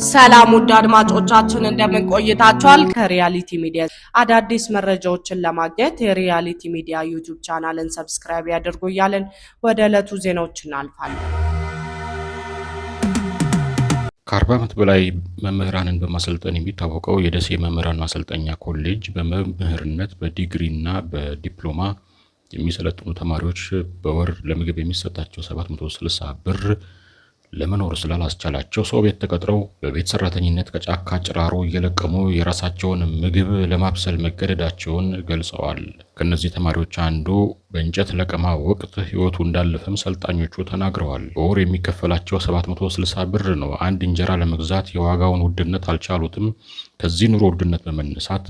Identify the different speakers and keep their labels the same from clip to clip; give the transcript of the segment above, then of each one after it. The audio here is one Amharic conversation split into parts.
Speaker 1: ሰላም ውድ አድማጮቻችን እንደምን ቆይታችኋል? ከሪያሊቲ ሚዲያ አዳዲስ መረጃዎችን ለማግኘት የሪያሊቲ ሚዲያ ዩቲዩብ ቻናልን ሰብስክራይብ ያድርጉ እያልን ወደ ዕለቱ ዜናዎች እናልፋለን።
Speaker 2: ከ40 ዓመት በላይ መምህራንን በማሰልጠን የሚታወቀው የደሴ መምህራን ማሰልጠኛ ኮሌጅ በመምህርነት በዲግሪና በዲፕሎማ የሚሰለጥኑ ተማሪዎች በወር ለምግብ የሚሰጣቸው 760 ብር ለመኖር ስላላስቻላቸው ሰው ቤት ተቀጥረው በቤት ሰራተኝነት ከጫካ ጭራሮ እየለቀሙ የራሳቸውን ምግብ ለማብሰል መገደዳቸውን ገልጸዋል። ከነዚህ ተማሪዎች አንዱ በእንጨት ለቀማ ወቅት ህይወቱ እንዳለፈም ሰልጣኞቹ ተናግረዋል። በወር የሚከፈላቸው 760 ብር ነው። አንድ እንጀራ ለመግዛት የዋጋውን ውድነት አልቻሉትም። ከዚህ ኑሮ ውድነት በመነሳት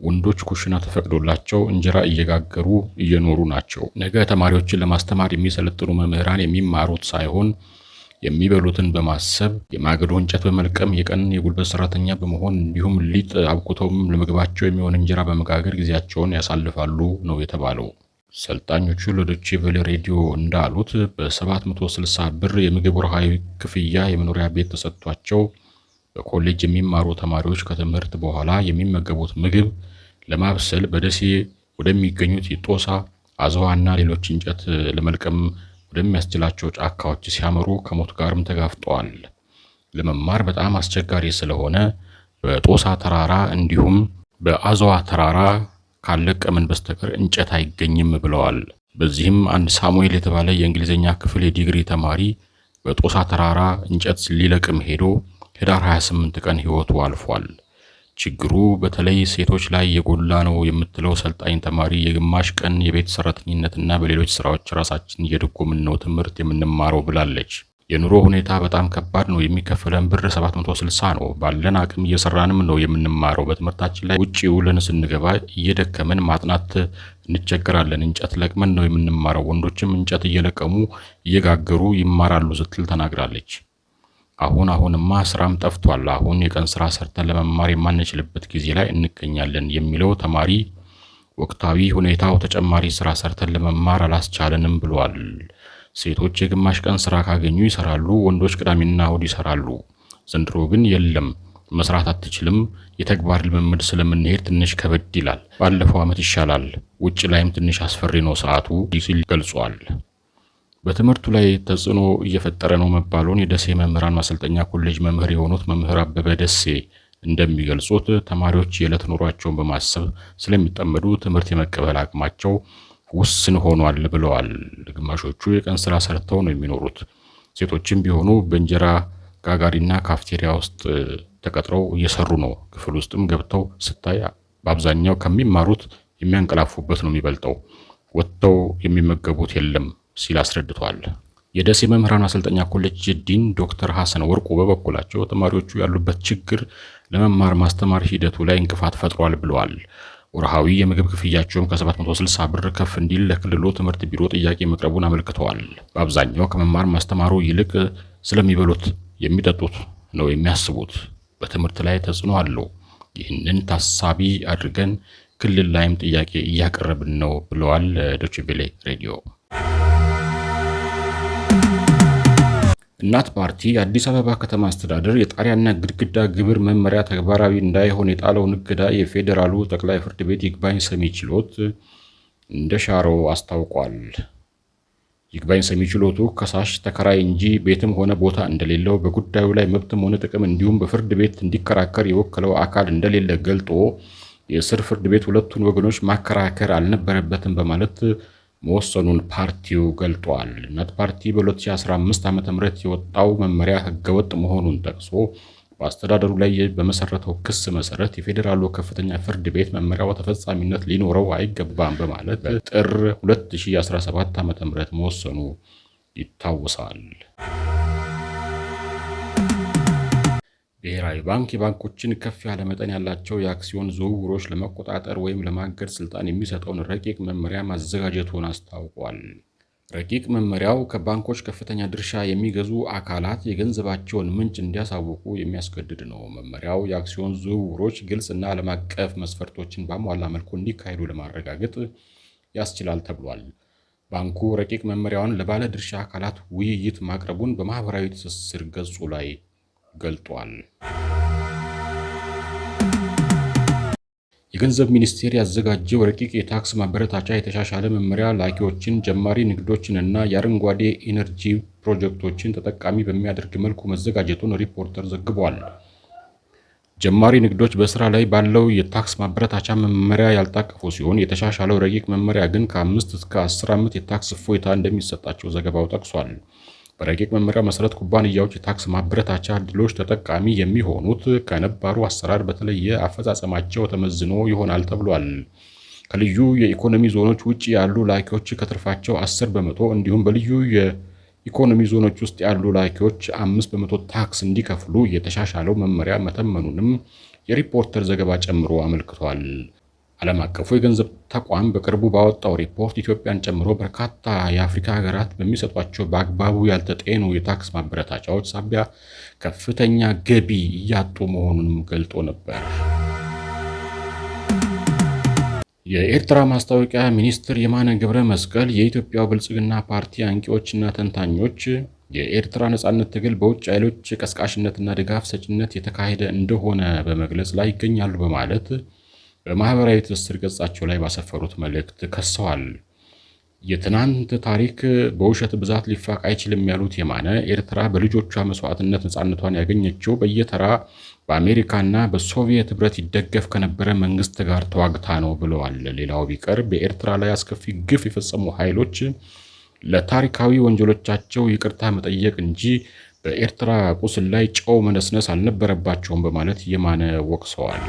Speaker 2: ወንዶች ኩሽና ተፈቅዶላቸው እንጀራ እየጋገሩ እየኖሩ ናቸው። ነገ ተማሪዎችን ለማስተማር የሚሰለጥኑ መምህራን የሚማሩት ሳይሆን የሚበሉትን በማሰብ የማገዶ እንጨት በመልቀም የቀን የጉልበት ሰራተኛ በመሆን እንዲሁም ሊጥ አብኩተውም ለምግባቸው የሚሆን እንጀራ በመጋገር ጊዜያቸውን ያሳልፋሉ ነው የተባለው። ሰልጣኞቹ ለዶቼ ቬለ ሬዲዮ እንዳሉት በ760 ብር የምግብ ወርሃዊ ክፍያ የመኖሪያ ቤት ተሰጥቷቸው በኮሌጅ የሚማሩ ተማሪዎች ከትምህርት በኋላ የሚመገቡት ምግብ ለማብሰል በደሴ ወደሚገኙት የጦሳ አዘዋና ሌሎች እንጨት ለመልቀም ወደሚያስችላቸው ጫካዎች ሲያመሩ ከሞት ጋርም ተጋፍጠዋል። ለመማር በጣም አስቸጋሪ ስለሆነ በጦሳ ተራራ እንዲሁም በአዘዋ ተራራ ካለቀምን በስተቀር እንጨት አይገኝም ብለዋል። በዚህም አንድ ሳሙኤል የተባለ የእንግሊዘኛ ክፍል የዲግሪ ተማሪ በጦሳ ተራራ እንጨት ሊለቅም ሄዶ ህዳር 28 ቀን ህይወቱ አልፏል። ችግሩ በተለይ ሴቶች ላይ የጎላ ነው የምትለው ሰልጣኝ ተማሪ የግማሽ ቀን የቤት ሰራተኝነትና በሌሎች ስራዎች ራሳችን እየደጎምን ነው ትምህርት የምንማረው ብላለች። የኑሮ ሁኔታ በጣም ከባድ ነው። የሚከፈለን ብር 760 ነው። ባለን አቅም እየሰራንም ነው የምንማረው። በትምህርታችን ላይ ውጪ ውለን ስንገባ እየደከመን ማጥናት እንቸገራለን። እንጨት ለቅመን ነው የምንማረው። ወንዶችም እንጨት እየለቀሙ እየጋገሩ ይማራሉ ስትል ተናግራለች። አሁንማ ስራም ጠፍቷል። አሁን የቀን ስራ ሰርተን ለመማር የማንችልበት ጊዜ ላይ እንገኛለን የሚለው ተማሪ ወቅታዊ ሁኔታው ተጨማሪ ስራ ሰርተን ለመማር አላስቻለንም ብሏል። ሴቶች የግማሽ ቀን ስራ ካገኙ ይሰራሉ፣ ወንዶች ቅዳሜና እሁድ ይሰራሉ። ዘንድሮ ግን የለም፣ መስራት አትችልም። የተግባር ልምምድ ስለምንሄድ ትንሽ ከበድ ይላል። ባለፈው ዓመት ይሻላል። ውጭ ላይም ትንሽ አስፈሪ ነው ሰዓቱ ሲል ገልጿል። በትምህርቱ ላይ ተጽዕኖ እየፈጠረ ነው መባሉን የደሴ መምህራን ማሰልጠኛ ኮሌጅ መምህር የሆኑት መምህር አበበ ደሴ እንደሚገልጹት ተማሪዎች የዕለት ኑሯቸውን በማሰብ ስለሚጠመዱ ትምህርት የመቀበል አቅማቸው ውስን ሆኗል ብለዋል። ግማሾቹ የቀን ስራ ሰርተው ነው የሚኖሩት። ሴቶችም ቢሆኑ በእንጀራ ጋጋሪና ካፍቴሪያ ውስጥ ተቀጥረው እየሰሩ ነው። ክፍል ውስጥም ገብተው ስታይ በአብዛኛው ከሚማሩት የሚያንቀላፉበት ነው የሚበልጠው። ወጥተው የሚመገቡት የለም ሲል አስረድቷል። የደሴ መምህራን ማሰልጠኛ ኮሌጅ ዲን ዶክተር ሐሰን ወርቁ በበኩላቸው ተማሪዎቹ ያሉበት ችግር ለመማር ማስተማር ሂደቱ ላይ እንቅፋት ፈጥሯል ብለዋል። ወርሃዊ የምግብ ክፍያቸውም ከ760 ብር ከፍ እንዲል ለክልሉ ትምህርት ቢሮ ጥያቄ መቅረቡን አመልክተዋል። በአብዛኛው ከመማር ማስተማሩ ይልቅ ስለሚበሉት የሚጠጡት ነው የሚያስቡት። በትምህርት ላይ ተጽዕኖ አለው። ይህንን ታሳቢ አድርገን ክልል ላይም ጥያቄ እያቀረብን ነው ብለዋል ዶቼ ቬለ ሬዲዮ። እናት ፓርቲ የአዲስ አበባ ከተማ አስተዳደር የጣሪያና ግድግዳ ግብር መመሪያ ተግባራዊ እንዳይሆን የጣለውን እገዳ የፌዴራሉ ጠቅላይ ፍርድ ቤት ይግባኝ ሰሚ ችሎት እንደሻረው አስታውቋል። ይግባኝ ሰሚ ችሎቱ ከሳሽ ተከራይ እንጂ ቤትም ሆነ ቦታ እንደሌለው በጉዳዩ ላይ መብትም ሆነ ጥቅም እንዲሁም በፍርድ ቤት እንዲከራከር የወከለው አካል እንደሌለ ገልጦ የስር ፍርድ ቤት ሁለቱን ወገኖች ማከራከር አልነበረበትም በማለት መወሰኑን ፓርቲው ገልጧል። እናት ፓርቲ በ2015 ዓ.ም የወጣው መመሪያ ህገወጥ መሆኑን ጠቅሶ በአስተዳደሩ ላይ በመሰረተው ክስ መሰረት የፌዴራሉ ከፍተኛ ፍርድ ቤት መመሪያው ተፈጻሚነት ሊኖረው አይገባም በማለት በጥር 2017 ዓ.ም መወሰኑ ይታወሳል። ብሔራዊ ባንክ የባንኮችን ከፍ ያለ መጠን ያላቸው የአክሲዮን ዝውውሮች ለመቆጣጠር ወይም ለማገድ ስልጣን የሚሰጠውን ረቂቅ መመሪያ ማዘጋጀቱን አስታውቋል። ረቂቅ መመሪያው ከባንኮች ከፍተኛ ድርሻ የሚገዙ አካላት የገንዘባቸውን ምንጭ እንዲያሳውቁ የሚያስገድድ ነው። መመሪያው የአክሲዮን ዝውውሮች ግልጽና ዓለም አቀፍ መስፈርቶችን ባሟላ መልኩ እንዲካሄዱ ለማረጋገጥ ያስችላል ተብሏል። ባንኩ ረቂቅ መመሪያውን ለባለ ድርሻ አካላት ውይይት ማቅረቡን በማህበራዊ ትስስር ገጹ ላይ ገልጧል። የገንዘብ ሚኒስቴር ያዘጋጀው ረቂቅ የታክስ ማበረታቻ የተሻሻለ መመሪያ ላኪዎችን፣ ጀማሪ ንግዶችን እና የአረንጓዴ ኢነርጂ ፕሮጀክቶችን ተጠቃሚ በሚያደርግ መልኩ መዘጋጀቱን ሪፖርተር ዘግቧል። ጀማሪ ንግዶች በስራ ላይ ባለው የታክስ ማበረታቻ መመሪያ ያልታቀፉ ሲሆን የተሻሻለው ረቂቅ መመሪያ ግን ከ5 እስከ 10 ዓመት የታክስ እፎይታ እንደሚሰጣቸው ዘገባው ጠቅሷል። በረቂቅ መመሪያው መሰረት ኩባንያዎች የታክስ ማበረታቻ ዕድሎች ተጠቃሚ የሚሆኑት ከነባሩ አሰራር በተለየ አፈጻጸማቸው ተመዝኖ ይሆናል ተብሏል። ከልዩ የኢኮኖሚ ዞኖች ውጪ ያሉ ላኪዎች ከትርፋቸው 10% እንዲሁም በልዩ የኢኮኖሚ ዞኖች ውስጥ ያሉ ላኪዎች 5% ታክስ እንዲከፍሉ የተሻሻለው መመሪያ መተመኑንም የሪፖርተር ዘገባ ጨምሮ አመልክቷል። ዓለም አቀፉ የገንዘብ ተቋም በቅርቡ ባወጣው ሪፖርት ኢትዮጵያን ጨምሮ በርካታ የአፍሪካ ሀገራት በሚሰጧቸው በአግባቡ ያልተጤኑ የታክስ ማበረታቻዎች ሳቢያ ከፍተኛ ገቢ እያጡ መሆኑንም ገልጦ ነበር። የኤርትራ ማስታወቂያ ሚኒስትር የማነ ገብረ መስቀል የኢትዮጵያው ብልጽግና ፓርቲ አንቂዎችና ተንታኞች የኤርትራ ነጻነት ትግል በውጭ ኃይሎች ቀስቃሽነትና ድጋፍ ሰጭነት የተካሄደ እንደሆነ በመግለጽ ላይ ይገኛሉ በማለት በማህበራዊ ትስስር ገጻቸው ላይ ባሰፈሩት መልእክት ከሰዋል። የትናንት ታሪክ በውሸት ብዛት ሊፋቅ አይችልም ያሉት የማነ ኤርትራ በልጆቿ መስዋዕትነት ነጻነቷን ያገኘችው በየተራ በአሜሪካና በሶቪየት ህብረት ይደገፍ ከነበረ መንግስት ጋር ተዋግታ ነው ብለዋል። ሌላው ቢቀር በኤርትራ ላይ አስከፊ ግፍ የፈጸሙ ኃይሎች ለታሪካዊ ወንጀሎቻቸው ይቅርታ መጠየቅ እንጂ በኤርትራ ቁስል ላይ ጨው መነስነስ አልነበረባቸውም በማለት የማነ ወቅሰዋል።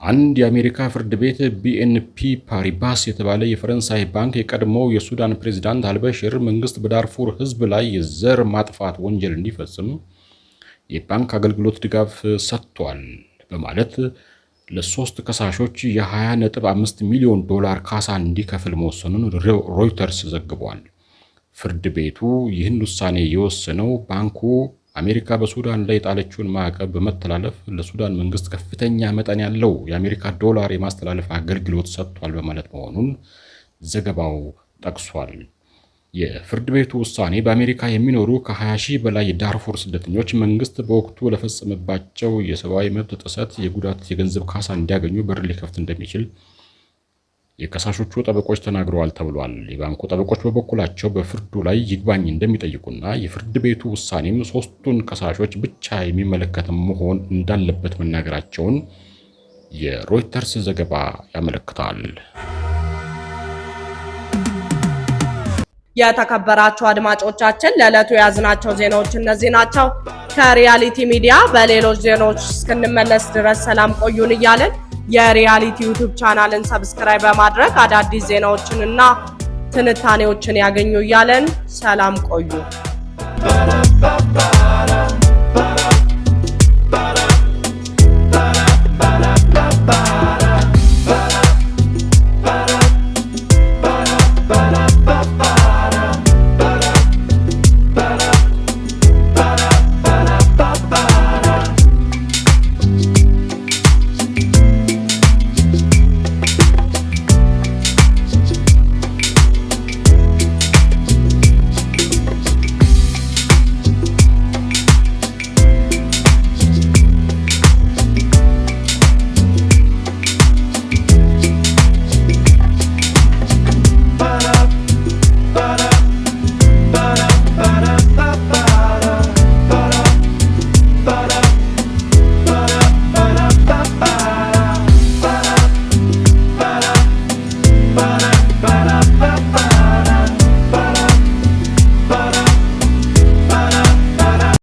Speaker 2: አንድ የአሜሪካ ፍርድ ቤት ቢኤንፒ ፓሪባስ የተባለ የፈረንሳይ ባንክ የቀድሞው የሱዳን ፕሬዝዳንት አልበሽር መንግስት በዳርፉር ህዝብ ላይ የዘር ማጥፋት ወንጀል እንዲፈጽም የባንክ አገልግሎት ድጋፍ ሰጥቷል በማለት ለሶስት ከሳሾች የ20.5 ሚሊዮን ዶላር ካሳ እንዲከፍል መወሰኑን ሮይተርስ ዘግቧል። ፍርድ ቤቱ ይህን ውሳኔ የወሰነው ባንኩ አሜሪካ በሱዳን ላይ ጣለችውን ማዕቀብ በመተላለፍ ለሱዳን መንግስት ከፍተኛ መጠን ያለው የአሜሪካ ዶላር የማስተላለፍ አገልግሎት ሰጥቷል በማለት መሆኑን ዘገባው ጠቅሷል። የፍርድ ቤቱ ውሳኔ በአሜሪካ የሚኖሩ ከ20,000 በላይ የዳርፉር ስደተኞች መንግስት በወቅቱ ለፈጸመባቸው የሰብአዊ መብት ጥሰት የጉዳት የገንዘብ ካሳ እንዲያገኙ በር ሊከፍት እንደሚችል የከሳሾቹ ጠበቆች ተናግረዋል ተብሏል። የባንኩ ጠበቆች በበኩላቸው በፍርዱ ላይ ይግባኝ እንደሚጠይቁና የፍርድ ቤቱ ውሳኔም ሶስቱን ከሳሾች ብቻ የሚመለከት መሆን እንዳለበት መናገራቸውን የሮይተርስ ዘገባ ያመለክታል።
Speaker 1: የተከበራችሁ አድማጮቻችን ለዕለቱ የያዝናቸው ዜናዎች እነዚህ ናቸው። ከሪያሊቲ ሚዲያ በሌሎች ዜናዎች እስክንመለስ ድረስ ሰላም ቆዩን እያለን የሪያሊቲ ዩቲዩብ ቻናልን ሰብስክራይብ በማድረግ አዳዲስ ዜናዎችንና ትንታኔዎችን ያገኙ እያለን ሰላም ቆዩ።